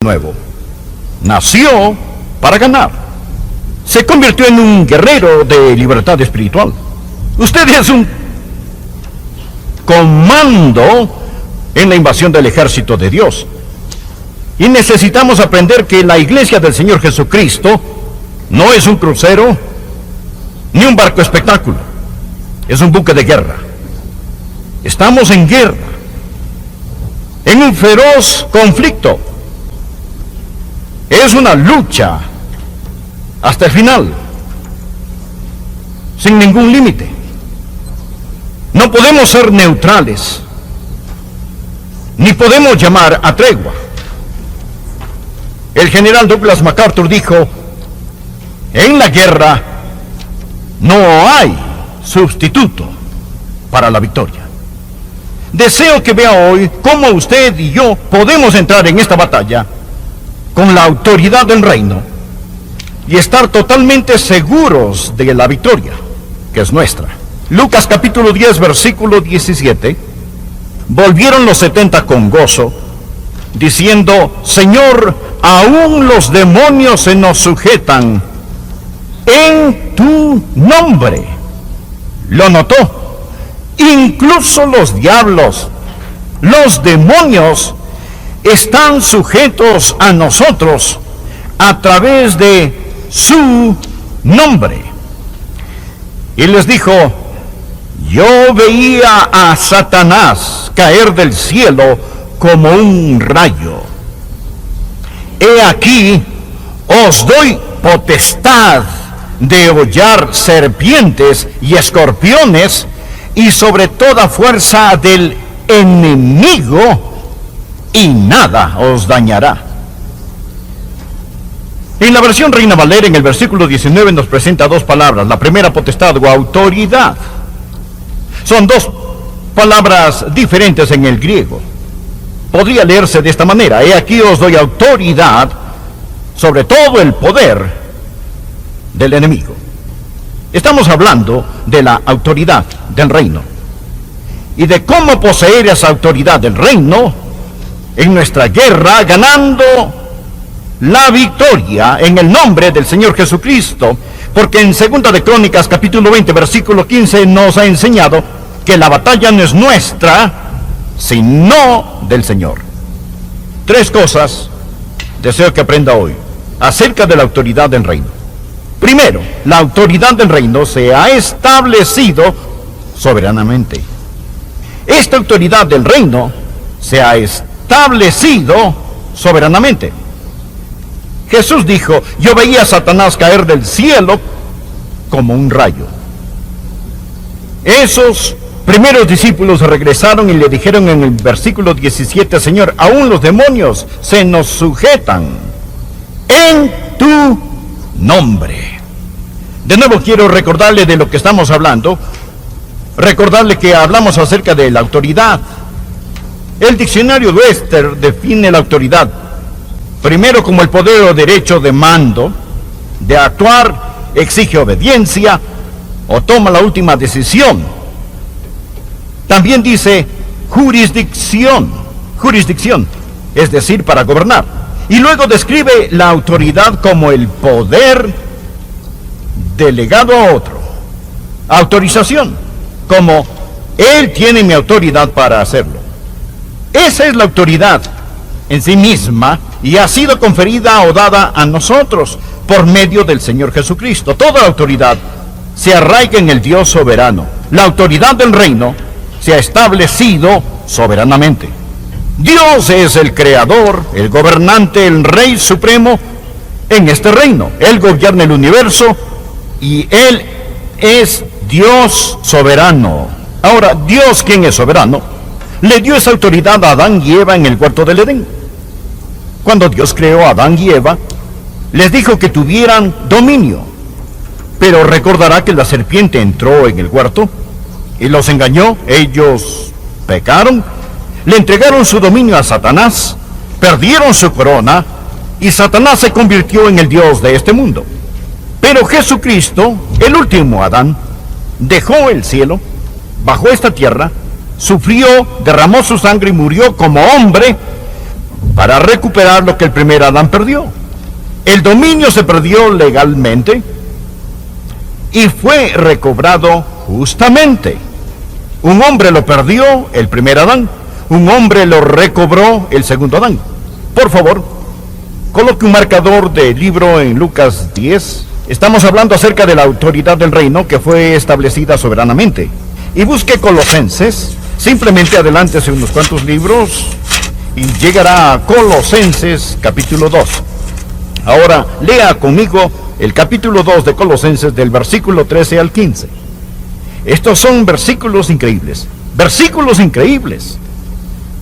nuevo. Nació para ganar. Se convirtió en un guerrero de libertad espiritual. Usted es un comando en la invasión del ejército de Dios. Y necesitamos aprender que la iglesia del Señor Jesucristo no es un crucero ni un barco espectáculo. Es un buque de guerra. Estamos en guerra, en un feroz conflicto. Es una lucha hasta el final, sin ningún límite. No podemos ser neutrales, ni podemos llamar a tregua. El general Douglas MacArthur dijo: en la guerra no hay sustituto para la victoria. Deseo que vea hoy cómo usted y yo podemos entrar en esta batalla con la autoridad del reino y estar totalmente seguros de la victoria, que es nuestra. Lucas capítulo 10, versículo 17. Volvieron los 70 con gozo, diciendo: Señor, aún los demonios se nos sujetan en tu nombre. Lo notó. Incluso los diablos, los demonios, están sujetos a nosotros a través de su nombre. Y les dijo: yo veía a Satanás caer del cielo como un rayo. He aquí, os doy potestad de hollar serpientes y escorpiones y sobre toda fuerza del enemigo, y nada os dañará. En la versión Reina Valera, en el versículo 19, nos presenta dos palabras. La primera, potestad o autoridad. Son dos palabras diferentes en el griego. Podría leerse de esta manera: he aquí os doy autoridad sobre todo el poder del enemigo. Estamos hablando de la autoridad del reino y de cómo poseer esa autoridad del reino en nuestra guerra, ganando la victoria en el nombre del Señor Jesucristo. Porque en 2 de Crónicas capítulo 20 versículo 15 nos ha enseñado que la batalla no es nuestra, sino del Señor. Tres cosas deseo que aprenda hoy acerca de la autoridad del reino. Primero, la autoridad del reino se ha establecido soberanamente. Esta autoridad del reino se ha establecido soberanamente. Jesús dijo: yo veía a Satanás caer del cielo como un rayo. Esos primeros discípulos regresaron y le dijeron en el versículo 17: Señor, aún los demonios se nos sujetan en tu nombre. De nuevo quiero recordarle de lo que estamos hablando, recordarle que hablamos acerca de la autoridad. El diccionario Webster define la autoridad primero como el poder o derecho de mando, de actuar, exige obediencia o toma la última decisión. También dice jurisdicción, es decir, para gobernar. Y luego describe la autoridad como el poder delegado a otro. Autorización, como él tiene mi autoridad para hacerlo. Esa es la autoridad en sí misma y ha sido conferida o dada a nosotros por medio del Señor Jesucristo. Toda autoridad se arraiga en el Dios soberano. La autoridad del reino se ha establecido soberanamente. Dios es el creador, el gobernante, el rey supremo en este reino. Él gobierna el universo y Él es Dios soberano. Ahora, Dios, quien es soberano, le dio esa autoridad a Adán y Eva en el huerto del Edén. Cuando Dios creó a Adán y Eva, les dijo que tuvieran dominio. Pero recordará que la serpiente entró en el huerto y los engañó. Ellos pecaron, le entregaron su dominio a Satanás, perdieron su corona y Satanás se convirtió en el Dios de este mundo. Pero Jesucristo, el último Adán, dejó el cielo, bajó esta tierra, sufrió, derramó su sangre y murió como hombre para recuperar lo que el primer Adán perdió. El dominio se perdió legalmente y fue recobrado justamente. Un hombre lo perdió, el primer Adán. Un hombre lo recobró, el segundo Adán. Por favor, coloque un marcador de libro en Lucas 10. Estamos hablando acerca de la autoridad del reino que fue establecida soberanamente. Y busque Colosenses. Simplemente adelántese unos cuantos libros y llegará a Colosenses capítulo 2. Ahora lea conmigo el capítulo 2 de Colosenses del versículo 13 al 15. Estos son versículos increíbles. Versículos increíbles.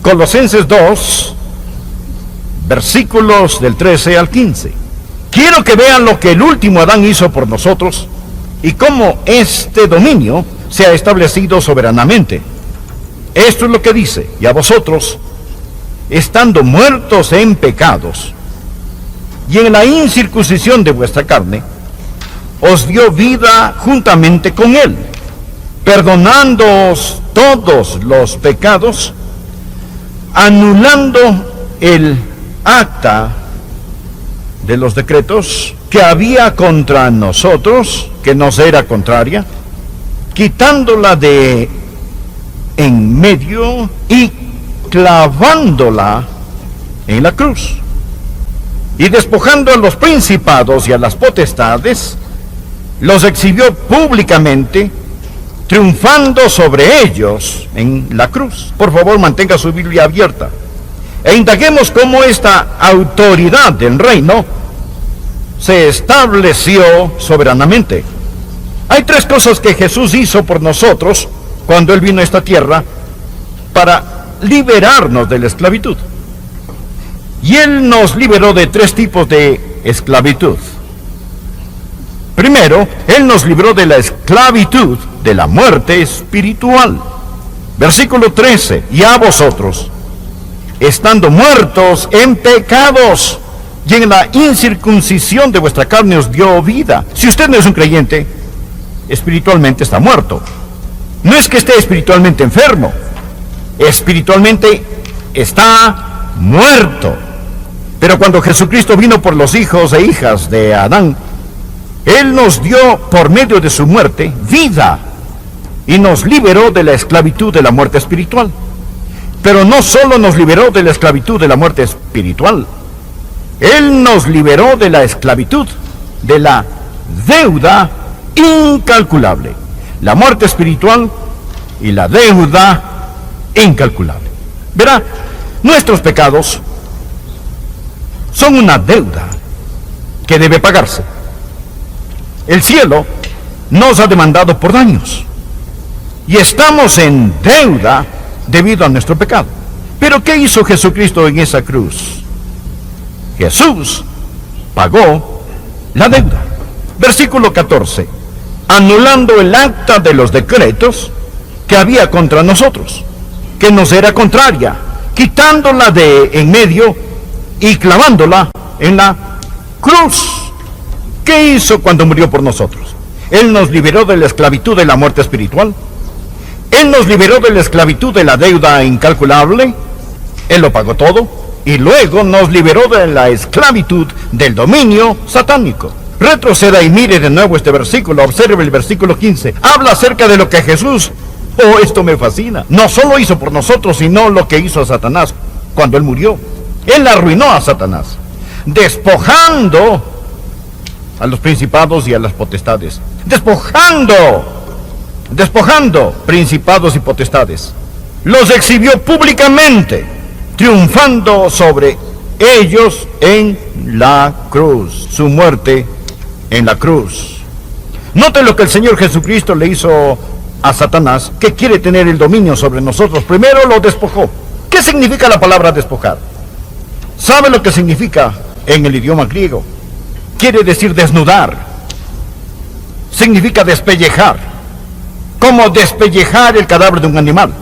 Colosenses 2, versículos del 13 al 15. Quiero que vean lo que el último Adán hizo por nosotros y cómo este dominio se ha establecido soberanamente. Esto es lo que dice: y a vosotros, estando muertos en pecados y en la incircuncisión de vuestra carne, os dio vida juntamente con él, perdonándoos todos los pecados, anulando el acta de los decretos que había contra nosotros, que nos era contraria, quitándola de en medio y clavándola en la cruz, y despojando a los principados y a las potestades, los exhibió públicamente, triunfando sobre ellos en la cruz. Por favor, mantenga su Biblia abierta e indaguemos cómo esta autoridad del reino se estableció soberanamente. Hay tres cosas que Jesús hizo por nosotros cuando Él vino a esta tierra para liberarnos de la esclavitud. Y Él nos liberó de tres tipos de esclavitud. Primero, Él nos libró de la esclavitud de la muerte espiritual. Versículo 13, y a vosotros, estando muertos en pecados y en la incircuncisión de vuestra carne os dio vida. Si usted no es un creyente, espiritualmente está muerto. No es que esté espiritualmente enfermo, espiritualmente está muerto. Pero cuando Jesucristo vino por los hijos e hijas de Adán, Él nos dio por medio de su muerte vida y nos liberó de la esclavitud de la muerte espiritual. Pero no solo nos liberó de la esclavitud de la muerte espiritual, Él nos liberó de la esclavitud de la deuda incalculable. La muerte espiritual y la deuda incalculable. Verá, nuestros pecados son una deuda que debe pagarse. El cielo nos ha demandado por daños y estamos en deuda debido a nuestro pecado. Pero ¿qué hizo Jesucristo en esa cruz? Jesús pagó la deuda. Versículo 14. Anulando el acta de los decretos que había contra nosotros, que nos era contraria, quitándola de en medio y clavándola en la cruz. ¿Qué hizo cuando murió por nosotros? Él nos liberó de la esclavitud de la muerte espiritual. Él nos liberó de la esclavitud de la deuda incalculable. Él lo pagó todo. Y luego nos liberó de la esclavitud del dominio satánico. Retroceda y mire de nuevo este versículo. Observe el versículo 15. Habla acerca de lo que Jesús, oh, esto me fascina, no solo hizo por nosotros, sino lo que hizo a Satanás cuando Él murió. Él arruinó a Satanás, despojando a los principados y a las potestades. Despojando principados y potestades. Los exhibió públicamente, triunfando sobre ellos en la cruz. Su muerte en la cruz. Note lo que el Señor Jesucristo le hizo a Satanás, que quiere tener el dominio sobre nosotros. Primero lo despojó. ¿Qué significa la palabra despojar? ¿Sabe lo que significa en el idioma griego? Quiere decir desnudar. Significa despellejar. Como despellejar el cadáver de un animal.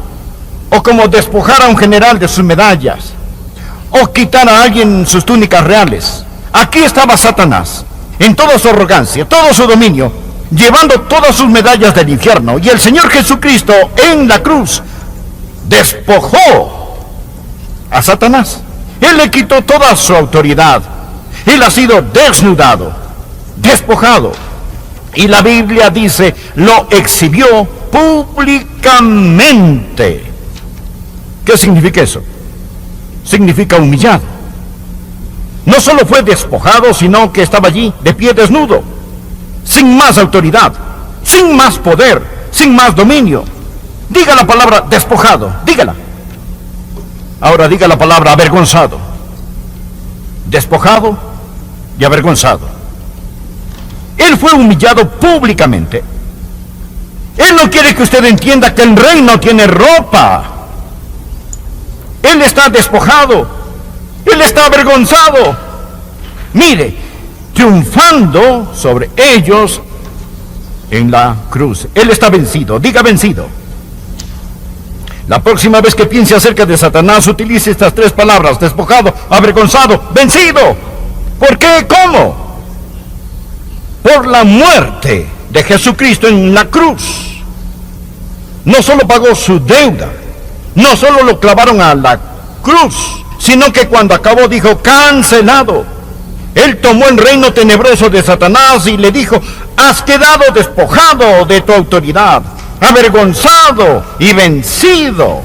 O como despojar a un general de sus medallas. O quitar a alguien sus túnicas reales. Aquí estaba Satanás, en toda su arrogancia, todo su dominio, llevando todas sus medallas del infierno. Y el Señor Jesucristo en la cruz despojó a Satanás. Él le quitó toda su autoridad. Él ha sido desnudado, despojado. Y la Biblia dice, lo exhibió públicamente. ¿Qué significa eso? Significa humillado. No solo fue despojado, sino que estaba allí de pie desnudo, sin más autoridad, sin más poder, sin más dominio. Diga la palabra despojado, dígala. Ahora diga la palabra avergonzado. Despojado y avergonzado. Él fue humillado públicamente. Él no quiere que usted entienda que el rey no tiene ropa. Él está despojado. Él está avergonzado. Mire, triunfando sobre ellos en la cruz. Él está vencido. Diga vencido. La próxima vez que piense acerca de Satanás, utilice estas tres palabras: despojado, avergonzado, vencido. ¿Por qué? ¿Cómo? Por la muerte de Jesucristo en la cruz. No solo pagó su deuda, no solo lo clavaron a la cruz, sino que cuando acabó dijo, cancelado. Él tomó el reino tenebroso de Satanás y le dijo, has quedado despojado de tu autoridad, avergonzado y vencido.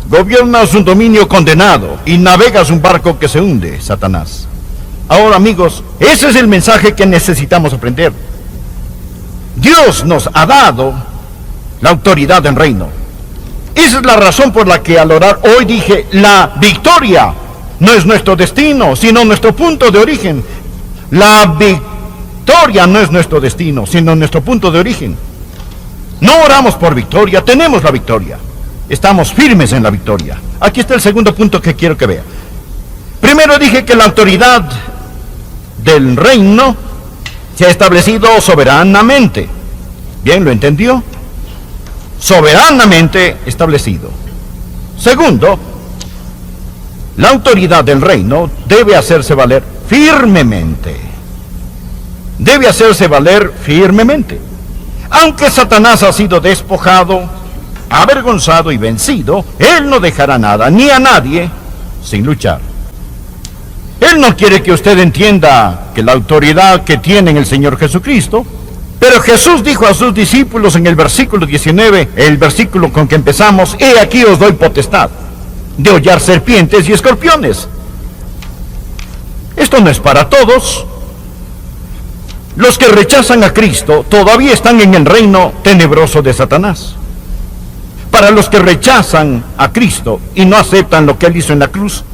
Gobiernas un dominio condenado y navegas un barco que se hunde, Satanás. Ahora, amigos, ese es el mensaje que necesitamos aprender. Dios nos ha dado la autoridad del reino. Esa es la razón por la que al orar hoy dije, la victoria no es nuestro destino, sino nuestro punto de origen. La victoria no es nuestro destino, sino nuestro punto de origen. No oramos por victoria, tenemos la victoria. Estamos firmes en la victoria. Aquí está el segundo punto que quiero que vea. Primero dije que la autoridad del reino se ha establecido soberanamente. ¿Bien? ¿Lo entendió? Soberanamente establecido. Segundo, la autoridad del reino debe hacerse valer firmemente. Debe hacerse valer firmemente. Aunque Satanás ha sido despojado, avergonzado y vencido, él no dejará nada ni a nadie sin luchar. Él no quiere que usted entienda que la autoridad que tiene en el Señor Jesucristo, pero Jesús dijo a sus discípulos en el versículo 19, el versículo con que empezamos, he aquí os doy potestad de hollar serpientes y escorpiones. Esto no es para todos. Los que rechazan a Cristo todavía están en el reino tenebroso de Satanás. Para los que rechazan a Cristo y no aceptan lo que Él hizo en la cruz,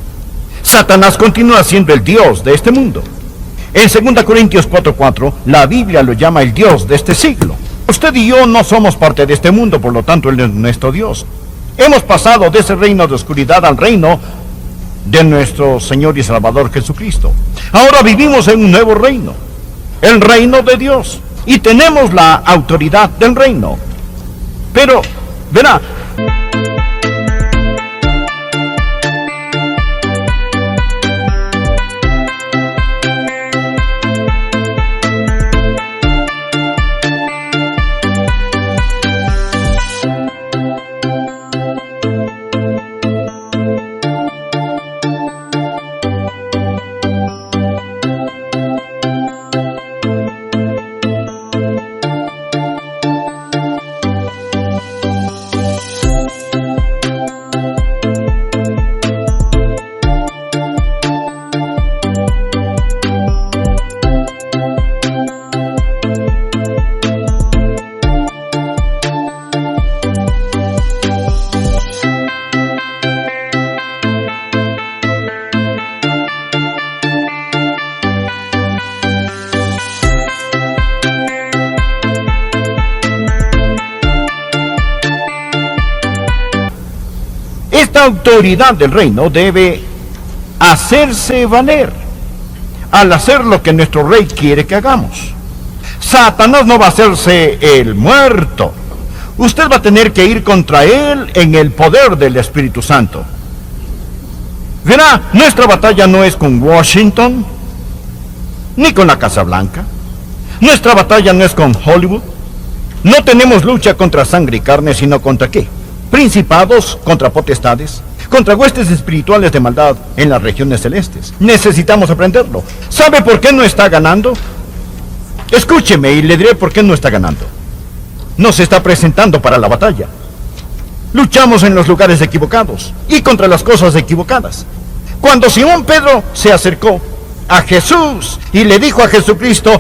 Satanás continúa siendo el Dios de este mundo. En 2 Corintios 4:4, la Biblia lo llama el Dios de este siglo. Usted y yo no somos parte de este mundo, por lo tanto Él es nuestro Dios. Hemos pasado de ese reino de oscuridad al reino de nuestro Señor y Salvador Jesucristo. Ahora vivimos en un nuevo reino, el reino de Dios, y tenemos la autoridad del reino. Pero, verá, esta autoridad del reino debe hacerse valer al hacer lo que nuestro rey quiere que hagamos. Satanás no va a hacerse el muerto. Usted va a tener que ir contra él en el poder del Espíritu Santo. Verá, nuestra batalla no es con Washington, ni con la Casa Blanca. Nuestra batalla no es con Hollywood. No tenemos lucha contra sangre y carne, sino contra ¿qué? Principados contra potestades, contra huestes espirituales de maldad en las regiones celestes. Necesitamos aprenderlo. ¿Sabe por qué no está ganando? Escúcheme y le diré por qué no está ganando. No se está presentando para la batalla. Luchamos en los lugares equivocados y contra las cosas equivocadas. Cuando Simón Pedro se acercó a Jesús y le dijo a Jesucristo: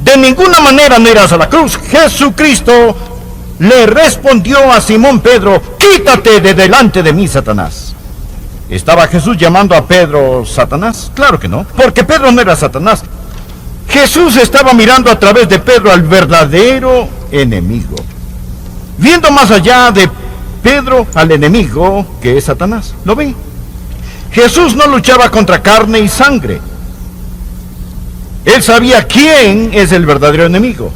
de ninguna manera no irás a la cruz, Jesucristo le respondió a Simón Pedro: quítate de delante de mí, Satanás. ¿Estaba Jesús llamando a Pedro Satanás? Claro que no, porque Pedro no era Satanás. Jesús estaba mirando a través de Pedro al verdadero enemigo, viendo más allá de Pedro al enemigo que es Satanás. ¿Lo ven? Jesús no luchaba contra carne y sangre. Él sabía quién es el verdadero enemigo.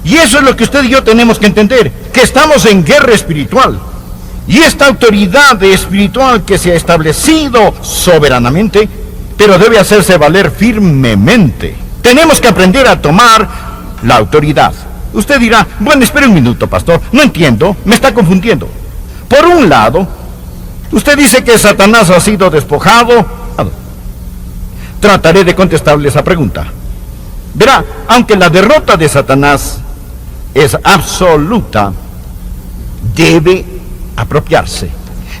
Y eso es lo que usted y yo tenemos que entender, que estamos en guerra espiritual. Y esta autoridad espiritual que se ha establecido soberanamente, pero debe hacerse valer firmemente. Tenemos que aprender a tomar la autoridad. Usted dirá: bueno, espere un minuto, pastor, no entiendo, me está confundiendo. Por un lado, usted dice que Satanás ha sido despojado. Trataré de contestarle esa pregunta. Verá, aunque la derrota de Satanás es absoluta, debe apropiarse.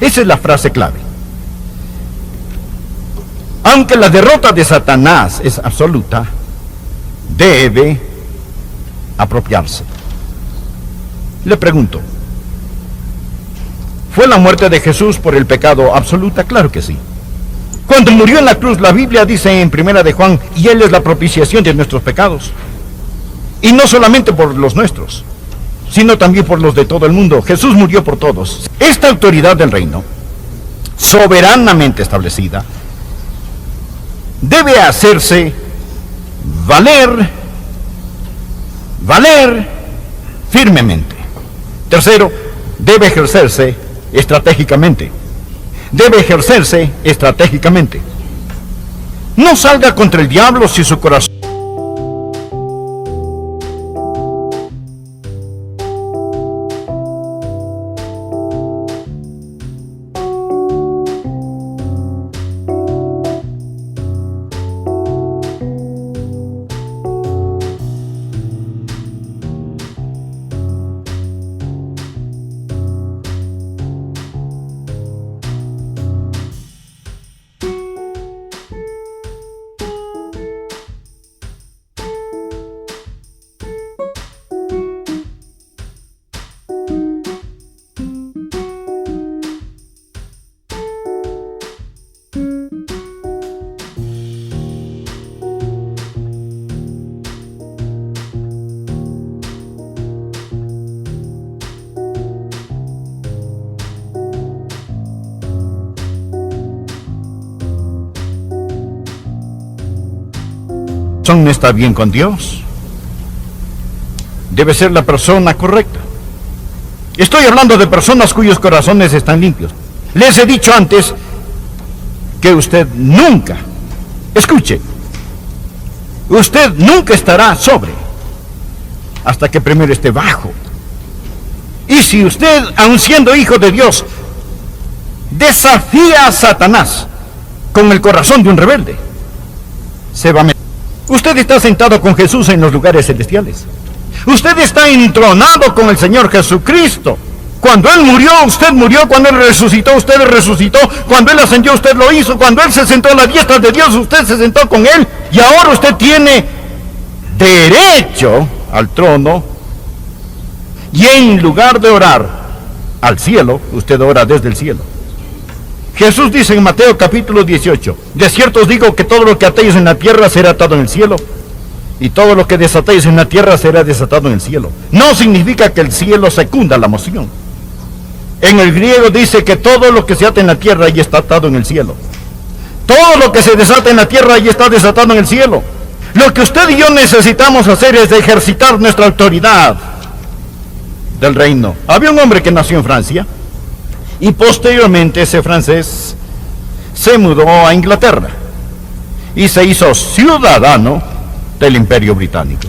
Esa es la frase clave. Aunque la derrota de Satanás es absoluta, debe apropiarse. Le pregunto: ¿fue la muerte de Jesús por el pecado absoluta? Claro que sí. Cuando murió en la cruz, la Biblia dice en 1 de Juan: y Él es la propiciación de nuestros pecados. Y no solamente por los nuestros, sino también por los de todo el mundo. Jesús murió por todos. Esta autoridad del reino, soberanamente establecida, debe hacerse valer firmemente. Tercero, debe ejercerse estratégicamente. Debe ejercerse estratégicamente. No salga contra el diablo si su corazón no está bien con Dios, debe ser la persona correcta. Estoy hablando de personas cuyos corazones están limpios. Les he dicho antes que usted nunca, escuche, usted nunca estará sobre hasta que primero esté bajo. Y si usted, aun siendo hijo de Dios, desafía a Satanás con el corazón de un rebelde, se va a meter. Usted está sentado con Jesús en los lugares celestiales. Usted está entronado con el Señor Jesucristo. Cuando Él murió, usted murió. Cuando Él resucitó, usted resucitó. Cuando Él ascendió, usted lo hizo. Cuando Él se sentó a la diestra de Dios, usted se sentó con Él. Y ahora usted tiene derecho al trono. Y en lugar de orar al cielo, usted ora desde el cielo. Jesús dice en Mateo capítulo 18: de cierto os digo que todo lo que atéis en la tierra será atado en el cielo, y todo lo que desatéis en la tierra será desatado en el cielo. No significa que el cielo secunda la moción. En el griego dice que todo lo que se ata en la tierra ya está atado en el cielo. Todo lo que se desata en la tierra ya está desatado en el cielo. Lo que usted y yo necesitamos hacer es ejercitar nuestra autoridad del reino. Había un hombre que nació en Francia, y posteriormente ese francés se mudó a Inglaterra y se hizo ciudadano del Imperio Británico.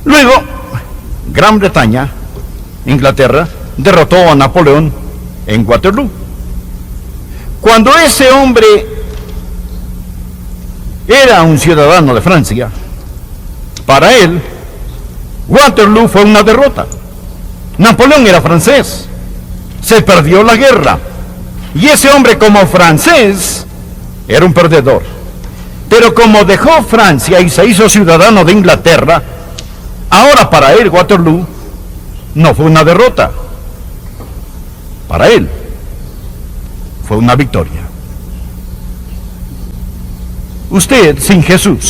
Luego, Gran Bretaña, Inglaterra, derrotó a Napoleón en Waterloo. Cuando ese hombre era un ciudadano de Francia, para él, Waterloo fue una derrota. Napoleón era francés. Se perdió la guerra. Y ese hombre, como francés, era un perdedor. Pero como dejó Francia y se hizo ciudadano de Inglaterra, ahora para él Waterloo no fue una derrota. Para él fue una victoria. Usted, sin Jesús,